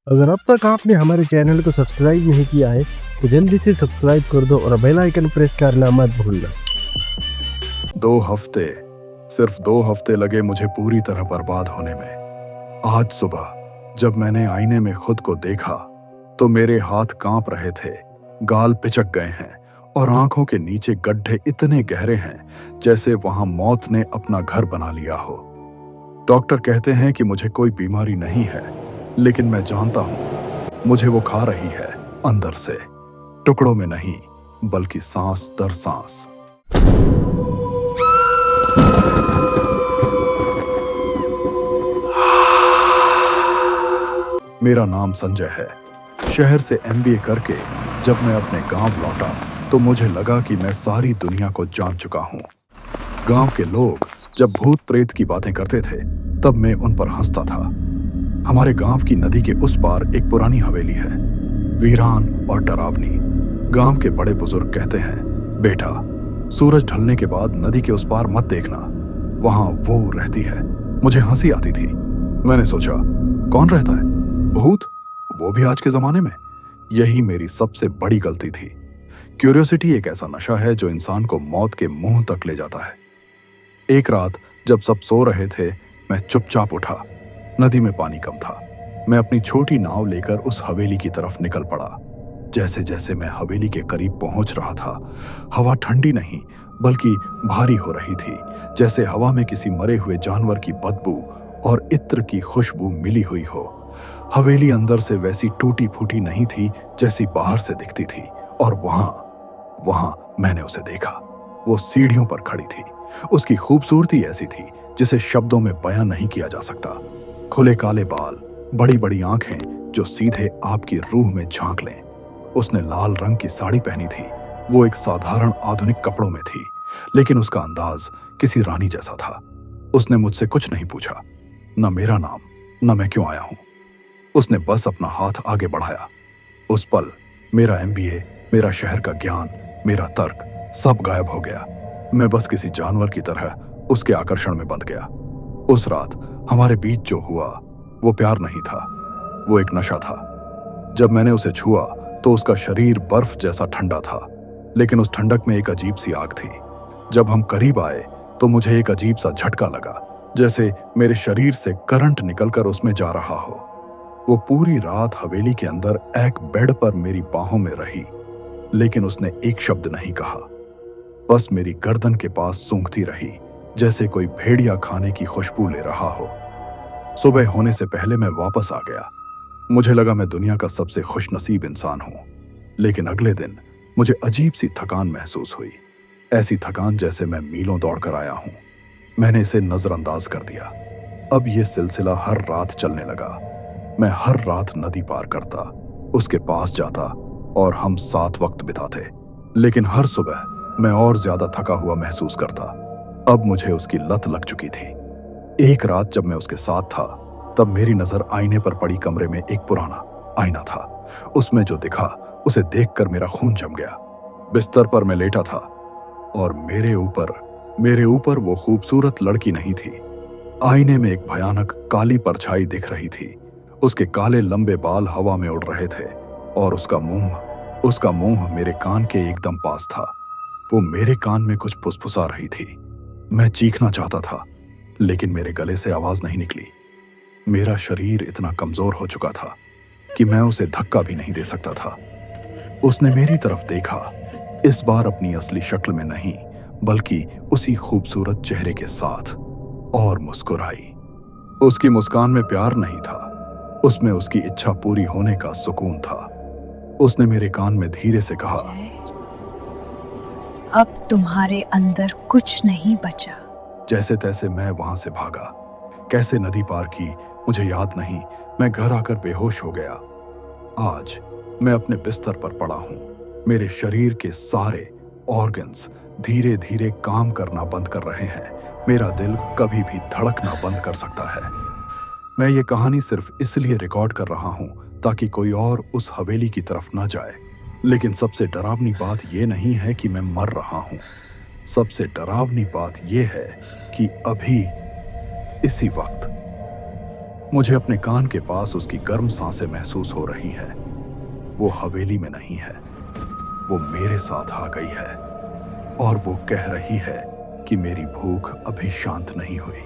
अगर अब तक आपने हमारे चैनल को सब्सक्राइब नहीं किया है तो जल्दी से सब्सक्राइब कर दो और बेल आइकन प्रेस करना मत भूलना। 2 हफ्ते, सिर्फ 2 हफ्ते लगे मुझे पूरी तरह बर्बाद होने में। आज सुबह जब मैंने आईने में खुद को देखा तो मेरे हाथ कांप रहे थे, गाल पिचक गए हैं और आंखों के नीचे गड्ढे इतने गहरे हैं जैसे वहां मौत ने अपना घर बना लिया हो। डॉक्टर कहते हैं कि मुझे कोई बीमारी नहीं है, लेकिन मैं जानता हूं मुझे वो खा रही है अंदर से, टुकड़ों में नहीं बल्कि सांस दर सांस। मेरा नाम संजय है। शहर से एमबीए करके जब मैं अपने गांव लौटा तो मुझे लगा कि मैं सारी दुनिया को जान चुका हूं। गांव के लोग जब भूत प्रेत की बातें करते थे तब मैं उन पर हंसता था। हमारे गांव की नदी के उस पार एक पुरानी हवेली है, वीरान और डरावनी। गांव के बड़े बुजुर्ग कहते हैं, बेटा सूरज ढलने के बाद नदी के उस पार मत देखना, वहां वो रहती है। मुझे हंसी आती थी। मैंने सोचा, कौन रहता है? भूत, वो भी आज के जमाने में? यही मेरी सबसे बड़ी गलती थी। क्यूरियोसिटी एक ऐसा नशा है जो इंसान को मौत के मुंह तक ले जाता है। एक रात जब सब सो रहे थे, मैं चुपचाप उठा। नदी में पानी कम था। मैं अपनी छोटी नाव लेकर उस हवेली की तरफ निकल पड़ा। जैसे जैसे मैं हवेली के करीब पहुंच रहा था, हवा ठंडी नहीं बल्कि भारी हो रही थी, जैसे हवा में किसी मरे हुए जानवर की बदबू और इत्र की खुशबू मिली हुई हो। हवेली अंदर से वैसी टूटी फूटी नहीं थी जैसी बाहर से दिखती थी। और वहां मैंने उसे देखा। वो सीढ़ियों पर खड़ी थी। उसकी खूबसूरती ऐसी थी जिसे शब्दों में बयां नहीं किया जा सकता। खुले काले बाल, बड़ी बड़ी आंखें जो सीधे आपकी रूह में झांक लें। उसने लाल रंग की साड़ी पहनी थी। वो एक साधारण आधुनिक कपड़ों में थी, लेकिन उसका अंदाज किसी रानी जैसा था। उसने मुझसे कुछ नहीं पूछा, न मेरा नाम, न मैं क्यों आया हूं। उसने बस अपना हाथ आगे बढ़ाया। उस पल मेरा एमबीए, मेरा शहर का ज्ञान, मेरा तर्क सब गायब हो गया। मैं बस किसी जानवर की तरह उसके आकर्षण में बंध गया। उस रात हमारे बीच जो हुआ वो प्यार नहीं था, वो एक नशा था। जब मैंने उसे छुआ तो उसका शरीर बर्फ जैसा ठंडा था, लेकिन उस ठंडक में एक अजीब सी आग थी। जब हम करीब आए तो मुझे एक अजीब सा झटका लगा, जैसे मेरे शरीर से करंट निकलकर उसमें जा रहा हो। वो पूरी रात हवेली के अंदर एक बेड पर मेरी बाहों में रही, लेकिन उसने एक शब्द नहीं कहा। बस मेरी गर्दन के पास सूंघती रही, जैसे कोई भेड़िया खाने की खुशबू ले रहा हो। सुबह होने से पहले मैं वापस आ गया। मुझे लगा मैं दुनिया का सबसे खुशनसीब इंसान हूं, लेकिन अगले दिन मुझे अजीब सी थकान महसूस हुई। ऐसी थकान जैसे मैं मीलों दौड़कर आया हूं। मैंने इसे नजरअंदाज कर दिया। अब यह सिलसिला हर रात चलने लगा। मैं हर रात नदी पार करता, उसके पास जाता और हम साथ वक्त बिताते। लेकिन हर सुबह मैं और ज्यादा थका हुआ महसूस करता। अब मुझे उसकी लत लग चुकी थी। एक रात जब मैं उसके साथ था तब मेरी नजर आईने पर पड़ी कमरे में एक पुराना आईना था। उसमें जो दिखा उसे देखकर मेरा खून जम गया। बिस्तर पर मैं लेटा था और मेरे ऊपर वो खूबसूरत लड़की नहीं थी। आईने में एक भयानक काली परछाई दिख रही थी। उसके काले लंबे बाल हवा में उड़ रहे थे और उसका मुंह मेरे कान के एकदम पास था। वो मेरे कान में कुछ फुसफुसा रही थी। मैं चीखना चाहता था, लेकिन मेरे गले से आवाज नहीं निकली। मेरा शरीर इतना कमजोर हो चुका था कि मैं उसे धक्का भी नहीं दे सकता था। उसने मेरी तरफ देखा, इस बार अपनी असली शक्ल में नहीं बल्कि उसी खूबसूरत चेहरे के साथ, और मुस्कुराई। उसकी मुस्कान में प्यार नहीं था, उसमें उसकी इच्छा पूरी होने का सुकून था। उसने मेरे कान में धीरे से कहा, अब तुम्हारे अंदर कुछ नहीं बचा। जैसे तैसे मैं वहां से भागा। कैसे नदी पार की मुझे याद नहीं। मैं घर आकर बेहोश हो गया। आज मैं अपने बिस्तर पर पड़ा हूं। मेरे शरीर के सारे ऑर्गन्स धीरे धीरे काम करना बंद कर रहे हैं। मेरा दिल कभी भी धड़कना बंद कर सकता है। मैं ये कहानी सिर्फ इसलिए रिकॉर्ड कर रहा हूं ताकि कोई और उस हवेली की तरफ ना जाए। लेकिन सबसे डरावनी बात यह नहीं है कि मैं मर रहा हूं। सबसे डरावनी बात यह है कि अभी, इसी वक्त, मुझे अपने कान के पास उसकी गर्म सांसें महसूस हो रही है। वो हवेली में नहीं है, वो मेरे साथ आ गई है और वो कह रही है कि मेरी भूख अभी शांत नहीं हुई।